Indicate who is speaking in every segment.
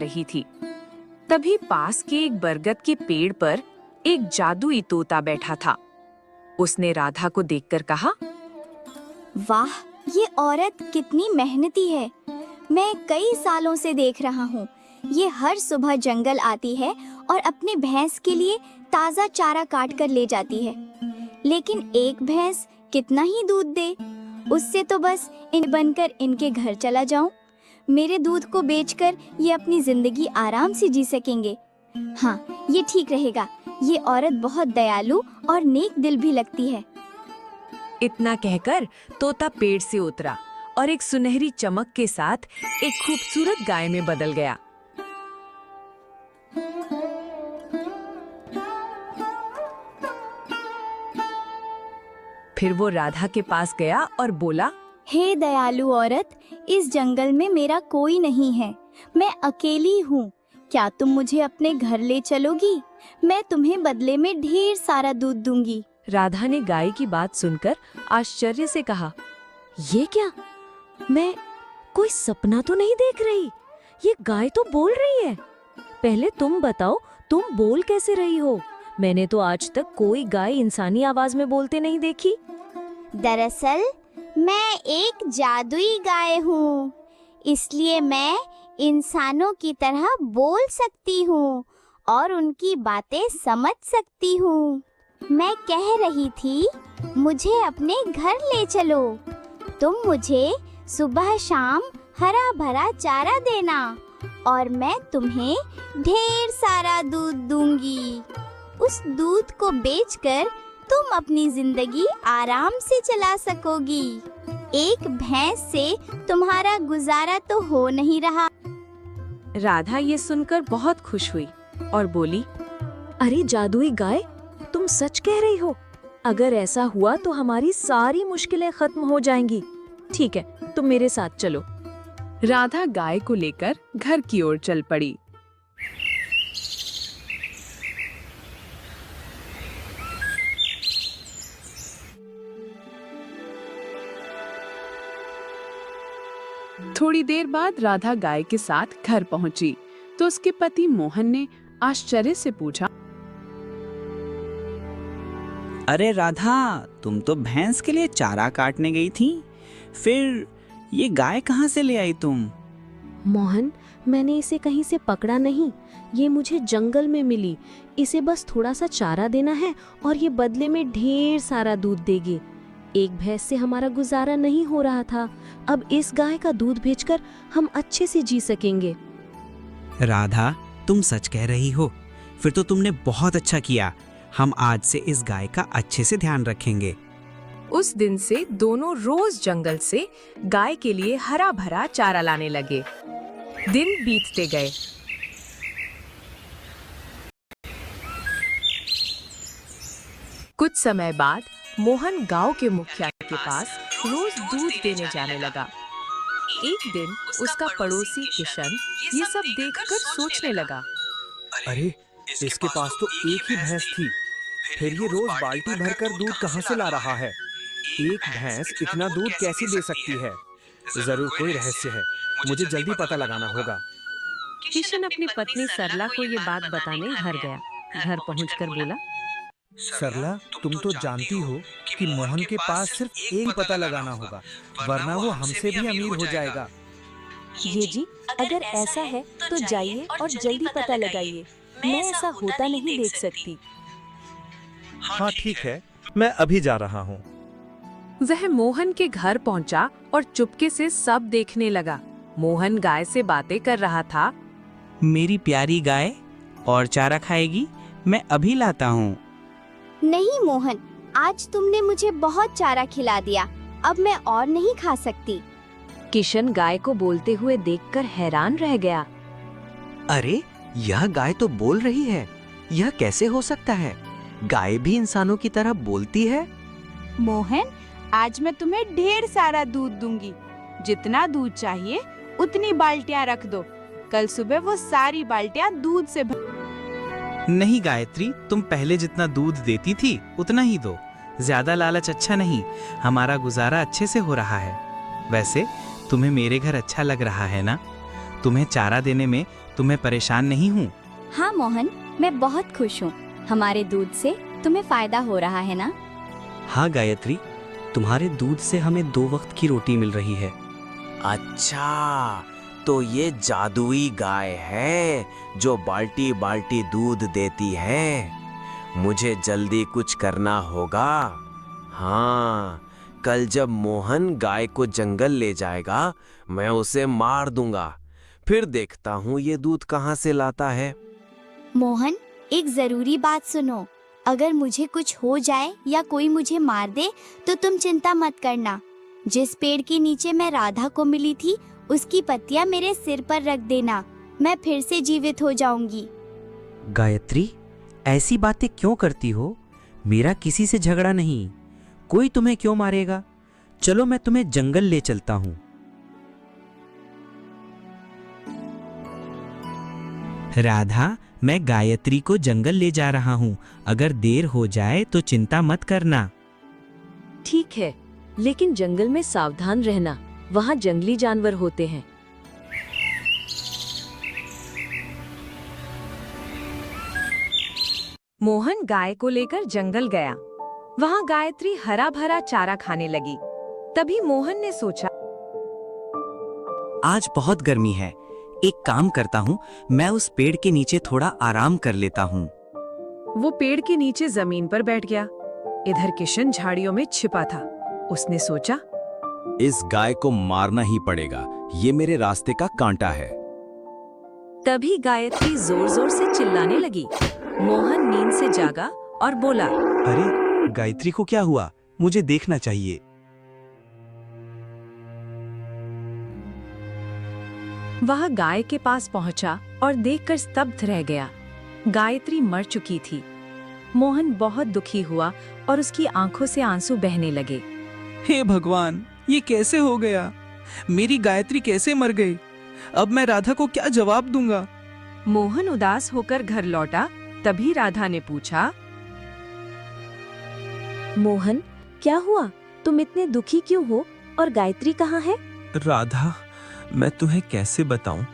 Speaker 1: रही थी। तभी पास के एक बरगद के पेड़ पर एक जादुई तोता बैठा था। उसने राधा को देखकर कहा,
Speaker 2: वाह, ये औरत कितनी मेहनती है। मैं कई सालों से देख रहा हूँ। ये हर सुबह जंगल आती है और अपने भैंस के लिए ताज़ा चारा काट कर ले जाती है। लेकिन एक भैंस कितना ही दूध दे, उससे तो बस इन बनकर इनके घर चला जाऊं। मेरे दूध को बेचकर ये अपनी जिंदगी आराम से जी सकेंगे। हाँ, ये ठीक रहेगा। ये औरत बहुत दयालु और नेक दिल भी लगती है।
Speaker 1: इतना कहकर तोता पेड़ से उतरा और एक सुनहरी चमक के साथ एक खूबसूरत गाय में बदल गया। फिर वो राधा के पास गया और बोला,
Speaker 2: हे दयालु औरत, इस जंगल में मेरा कोई नहीं है। मैं अकेली हूँ। क्या तुम मुझे अपने घर ले चलोगी? मैं तुम्हें बदले में ढेर सारा दूध दूंगी।
Speaker 1: राधा ने गाय की बात सुनकर आश्चर्य से कहा, ये क्या? मैं कोई सपना तो नहीं देख रही। ये गाय तो बोल रही है। पहले तुम बताओ, तुम बोल कैसे रही हो? मैंने तो आज तक कोई गाय इंसानी आवाज में बोलते नहीं देखी।
Speaker 2: दरअसल मैं एक जादुई गाय हूँ, इसलिए मैं इंसानों की तरह बोल सकती हूँ और उनकी बातें समझ सकती हूँ। मैं कह रही थी, मुझे अपने घर ले चलो। तुम मुझे सुबह शाम हरा भरा चारा देना और मैं तुम्हें ढेर सारा दूध दूंगी। उस दूध को बेचकर तुम अपनी जिंदगी आराम से चला सकोगी। एक भैंस से तुम्हारा गुजारा तो हो नहीं रहा।
Speaker 1: राधा ये सुनकर बहुत खुश हुई और बोली, अरे जादुई गाय, तुम सच कह रही हो। अगर ऐसा हुआ तो हमारी सारी मुश्किलें खत्म हो जाएंगी। ठीक है, तुम मेरे साथ चलो। राधा गाय को लेकर घर की ओर चल पड़ी। थोड़ी देर बाद राधा गाय के साथ घर पहुंची तो उसके पति मोहन ने आश्चर्य से पूछा,
Speaker 3: अरे राधा, तुम तो भैंस के लिए चारा काटने गई थी, फिर ये गाय कहाँ से ले आई तुम?
Speaker 4: मोहन, मैंने इसे कहीं से पकड़ा नहीं। ये मुझे जंगल में मिली। इसे बस थोड़ा सा चारा देना है और ये बदले में ढेर सारा दूध देगी। एक भैंस से हमारा गुजारा नहीं हो रहा था। अब इस गाय का दूध बेचकर हम अच्छे से जी सकेंगे।
Speaker 3: राधा, तुम सच कह रही हो। फिर तो तुमने बहुत अच्छा किया। हम आज से इस गाय का अच्छे से ध्यान रखेंगे।
Speaker 1: उस दिन से दोनों रोज जंगल से गाय के लिए हरा भरा चारा लाने लगे। दिन बीतते गए। कुछ समय बाद मोहन गांव के मुखिया के पास रोज दूध देने जाने लगा। एक दिन उसका पड़ोसी किशन ये सब देखकर सोचने लगा,
Speaker 5: अरे, इसके पास तो एक ही भैंस थी, फिर ये रोज बाल्टी भरकर दूध कहाँ से ला रहा है? एक भैंस इतना दूध कैसे दे सकती है? जरूर कोई रहस्य है, मुझे जल्दी पता लगाना होगा।
Speaker 4: किशन अपनी पत्नी सरला को ये बात बताने घर गया। घर पहुंचकर बोला,
Speaker 5: सरला, तुम तो जानती हो कि मोहन के पास सिर्फ एक पता लगाना होगा, वरना वो हमसे भी अमीर हो जाएगा।
Speaker 4: ये जी, अगर ऐसा है तो जाइए और जल्दी पता लगाइए। मैं ऐसा होता नहीं देख सकती।
Speaker 5: हाँ ठीक है, मैं अभी जा रहा हूँ।
Speaker 1: वह मोहन के घर पहुंचा और चुपके से सब देखने लगा। मोहन गाय से बातें कर रहा था।
Speaker 3: मेरी प्यारी गाय, और चारा खाएगी? मैं अभी लाता हूँ।
Speaker 2: नहीं मोहन, आज तुमने मुझे बहुत चारा खिला दिया। अब मैं और नहीं खा सकती।
Speaker 4: किशन गाय को बोलते हुए देखकर हैरान रह गया।
Speaker 6: अरे, यह गाय तो बोल रही है। यह कैसे हो सकता है? गाय भी इंसानों की तरह बोलती है।
Speaker 7: मोहन, आज मैं तुम्हें ढेर सारा दूध दूंगी। जितना दूध चाहिए उतनी बाल्टियां रख दो। कल सुबह वो सारी बाल्टियां दूध से
Speaker 3: नहीं गायत्री, तुम पहले जितना दूध देती थी उतना ही दो। ज्यादा लालच अच्छा नहीं। हमारा गुजारा अच्छे से हो रहा है। वैसे तुम्हें मेरे घर अच्छा लग रहा है ना? तुम्हें चारा देने में तुम्हें परेशान नहीं हूँ।
Speaker 2: हाँ मोहन, मैं बहुत खुश हूँ। हमारे दूध से तुम्हें फायदा हो रहा है ना?
Speaker 6: हाँ गायत्री, तुम्हारे दूध से हमें 2 वक्त की रोटी मिल रही है।
Speaker 8: अच्छा, तो ये जादुई गाय है जो बाल्टी बाल्टी दूध देती है। मुझे जल्दी कुछ करना होगा। हाँ, कल जब मोहन गाय को जंगल ले जाएगा, मैं उसे मार दूंगा। फिर देखता हूँ ये दूध कहाँ से लाता है।
Speaker 2: मोहन, एक जरूरी बात सुनो। अगर मुझे कुछ हो जाए या कोई मुझे मार दे तो तुम चिंता मत करना। जिस पेड़ के नीचे मैं राधा को मिली थी, उसकी पत्तियां मेरे सिर पर रख देना। मैं फिर से जीवित हो जाऊंगी।
Speaker 6: गायत्री, ऐसी बातें क्यों करती हो? मेरा किसी से झगड़ा नहीं, कोई तुम्हें क्यों मारेगा? चलो मैं तुम्हें जंगल ले चलता हूँ।
Speaker 3: राधा, मैं गायत्री को जंगल ले जा रहा हूँ। अगर देर हो जाए तो चिंता मत करना।
Speaker 1: ठीक है, लेकिन जंगल में सावधान रहना, वहाँ जंगली जानवर होते हैं। मोहन गाय को लेकर जंगल गया। वहाँ गायत्री हरा भरा चारा खाने लगी। तभी मोहन ने सोचा,
Speaker 6: आज बहुत गर्मी है, एक काम करता हूँ, मैं उस पेड़ के नीचे थोड़ा आराम कर लेता हूँ।
Speaker 1: वो पेड़ के नीचे जमीन पर बैठ गया। इधर किशन झाड़ियों में छिपा था। उसने सोचा,
Speaker 9: इस गाय को मारना ही पड़ेगा, ये मेरे रास्ते का कांटा है।
Speaker 1: तभी गायत्री जोर जोर से चिल्लाने लगी। मोहन नींद से जागा और बोला,
Speaker 9: अरे गायत्री को क्या हुआ? मुझे देखना चाहिए।
Speaker 1: वह गाय के पास पहुंचा और देखकर स्तब्ध रह गया। गायत्री मर चुकी थी। मोहन बहुत दुखी हुआ और उसकी आंखों से आंसू बहने लगे।
Speaker 3: हे भगवान, ये कैसे हो गया? मेरी गायत्री कैसे मर गई? अब मैं राधा को क्या जवाब दूंगा?
Speaker 1: मोहन उदास होकर घर लौटा। तभी राधा ने पूछा,
Speaker 4: मोहन, क्या हुआ? तुम इतने दुखी क्यों हो? और गायत्री कहाँ है?
Speaker 9: राधा, मैं तुम्हें कैसे बताऊं?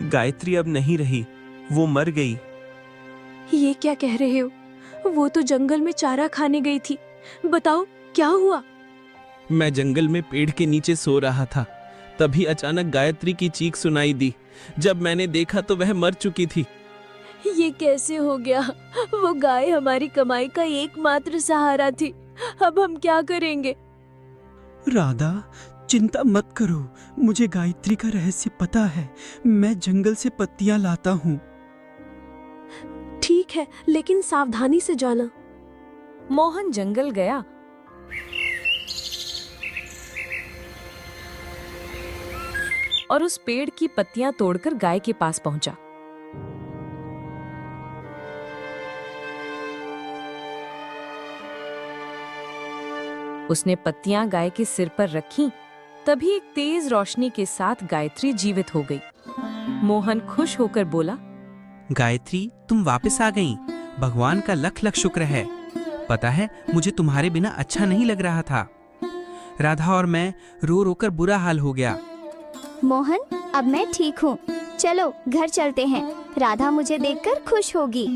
Speaker 9: गायत्री अब नहीं रही, वो मर गई।
Speaker 4: ये क्या कह रहे हो? वो तो जंगल में चारा खाने गई थी। बताओ क्या हुआ?
Speaker 9: मैं जंगल में पेड़ के नीचे सो रहा था, तभी अचानक गायत्री की चीख सुनाई दी। जब मैंने देखा तो वह मर चुकी थी।
Speaker 4: ये कैसे हो गया? वो गाय हमारी कमाई का एकमात्र सहारा थी। अब हम क्या करेंगे?
Speaker 10: राधा, चिंता मत करो, मुझे गायत्री का रहस्य पता है। मैं जंगल से पत्तियां लाता हूँ।
Speaker 4: ठीक है, लेकिन सावधानी से जाना।
Speaker 1: मोहन जंगल गया। और उस पेड़ की पत्तियां तोड़कर गाय के पास पहुंचा। उसने पत्तियां गाय के सिर पर रखीं। तभी एक तेज रोशनी के साथ गायत्री जीवित हो गई। मोहन खुश होकर बोला,
Speaker 3: गायत्री, तुम वापस आ गई। भगवान का लख लख शुक्र है। पता है, मुझे तुम्हारे बिना अच्छा नहीं लग रहा था। राधा और मैं रो रो कर बुरा हाल हो गया।
Speaker 2: मोहन, अब मैं ठीक हूँ। चलो घर चलते हैं। राधा मुझे देखकर खुश होगी।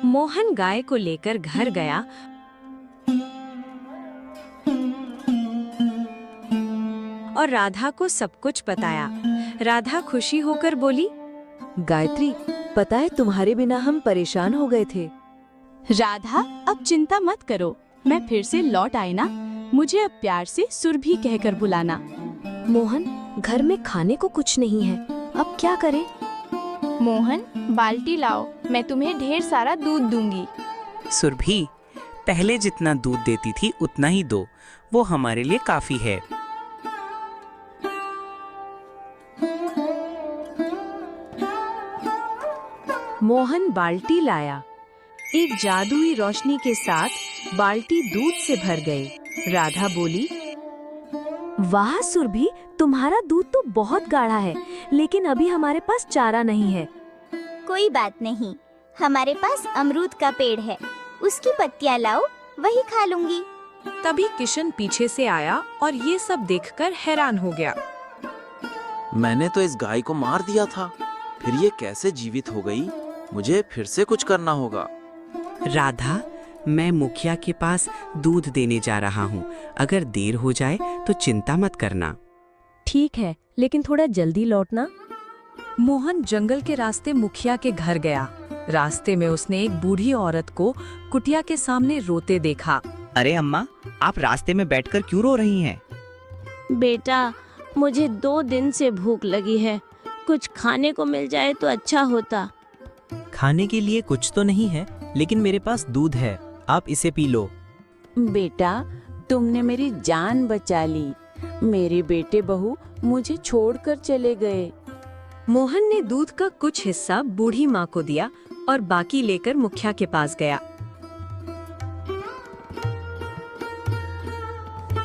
Speaker 1: मोहन गाय को लेकर घर गया और राधा को सब कुछ बताया। राधा खुशी होकर बोली,
Speaker 4: गायत्री, पता है तुम्हारे बिना हम परेशान हो गए थे।
Speaker 7: राधा, अब चिंता मत करो, मैं फिर से लौट आई ना। मुझे अब प्यार से सुरभि कहकर बुलाना।
Speaker 4: मोहन, घर में खाने को कुछ नहीं है, अब क्या करें?
Speaker 7: मोहन, बाल्टी लाओ, मैं तुम्हें ढेर सारा दूध दूंगी।
Speaker 3: सुरभि, पहले जितना दूध देती थी उतना ही दो, वो हमारे लिए काफी है।
Speaker 1: मोहन बाल्टी लाया। एक जादुई रोशनी के साथ बाल्टी दूध से भर गई। राधा बोली,
Speaker 4: वाह सुरभि, तुम्हारा दूध तो बहुत गाढ़ा है, लेकिन अभी हमारे पास चारा नहीं है।
Speaker 2: कोई बात नहीं, हमारे पास अमरूद का पेड़ है, उसकी पत्तियां लाओ, वही खा लूंगी।
Speaker 1: तभी किशन पीछे से आया और ये सब देखकर हैरान हो गया।
Speaker 8: मैंने तो इस गाय को मार दिया था, फिर ये कैसे जीवित हो गई? मुझे फिर से कुछ करना होगा।
Speaker 6: राधा, मैं मुखिया के पास दूध देने जा रहा हूँ। अगर देर हो जाए तो चिंता मत करना।
Speaker 1: ठीक है, लेकिन थोड़ा जल्दी लौटना। मोहन जंगल के रास्ते मुखिया के घर गया। रास्ते में उसने एक बूढ़ी औरत को कुटिया के सामने रोते देखा।
Speaker 11: अरे अम्मा, आप रास्ते में बैठकर क्यों रो रही हैं?
Speaker 4: बेटा, मुझे 2 दिन से भूख लगी है। कुछ खाने को मिल जाए तो अच्छा होता।
Speaker 11: खाने के लिए कुछ तो नहीं है, लेकिन मेरे पास दूध है, आप इसे पी लो।
Speaker 7: बेटा, तुमने मेरी जान बचा ली। मेरे बेटे बहू मुझे छोड़कर चले गए।
Speaker 1: मोहन ने दूध का कुछ हिस्सा बूढ़ी माँ को दिया और बाकी लेकर मुखिया के पास गया।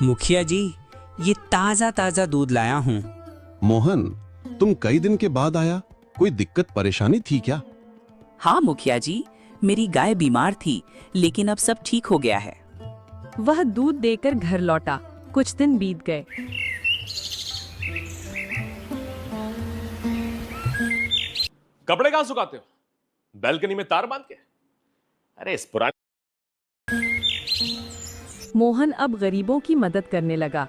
Speaker 3: मुखिया जी, ये ताजा ताजा दूध लाया हूँ।
Speaker 12: मोहन, तुम कई दिन के बाद आया, कोई दिक्कत परेशानी थी क्या?
Speaker 11: हाँ मुखिया जी, मेरी गाय बीमार थी, लेकिन अब सब ठीक हो गया है।
Speaker 1: वह दूध देकर घर लौटा। कुछ दिन बीत गए।
Speaker 13: कपड़े कहाँ सुखाते हो? बैल्कनी में तार बांध के? अरे इस पुराने।
Speaker 1: मोहन अब गरीबों की मदद करने लगा।